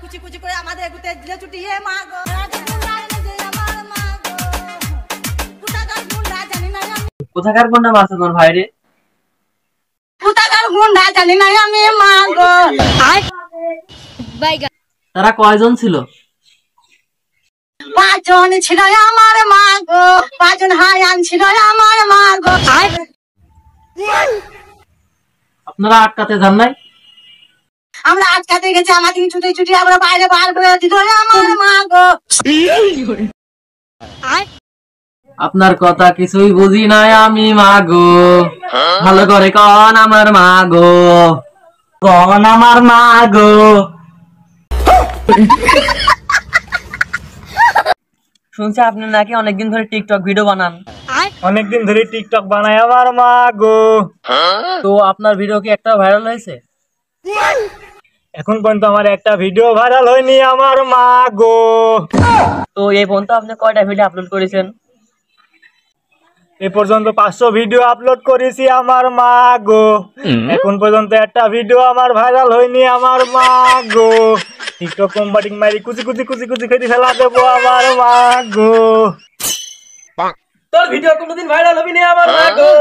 কুচি কুচি করে আমাদের গুতে দিলে ছুটিয়ে মা গো কোথাকার গুন্ডা মারছে তোর ভাই রে? কোথাকার গুন্ডা জানি না আমি মা গো। তারা কয়জন ছিল? 5 জন ছিল আমার মা গো, 5 জন হায়ান ছিল আমার মা গো। আপনারা আটকাতে যান নাই? আমরা আটকাতে গেছি, আমাকে ছুটে ছুটে আমরা বাইরে বার করে দিল আমার মা গো। আপনার কথা কিছুই বুঝি নাই আমি মাগো, ভালো করে কন আমার মাগো, কন আমার মাগো। শুনছি আপনি নাকি অনেকদিন ধরে টিকটক ভিডিও বানান। অনেকদিন ধরে টিকটক বানাই আমার মা গো। তো আপনার ভিডিও কি একটা ভাইরাল হয়েছে? এখন পর্যন্ত আমার একটা ভিডিও ভাইরাল হয়নি আমার মা গো। তো এই পর্যন্ত আপনি কয়টা ভিডিও আপলোড করেছেন? এ পর্যন্ত 500 ভিডিও আপলোড করেছি আমার মা গো। এখন পর্যন্ত একটা ভিডিও আমার ভাইরাল হয়নি আমার মা গো। টিকটক কোম্পানি মারি কুচি কুচি কুচি কুচি খেতে ফেলা দেবো আমার মা গো। তোর ভিডিও কোনোদিন ভাইরাল হবে না আমার মা গো।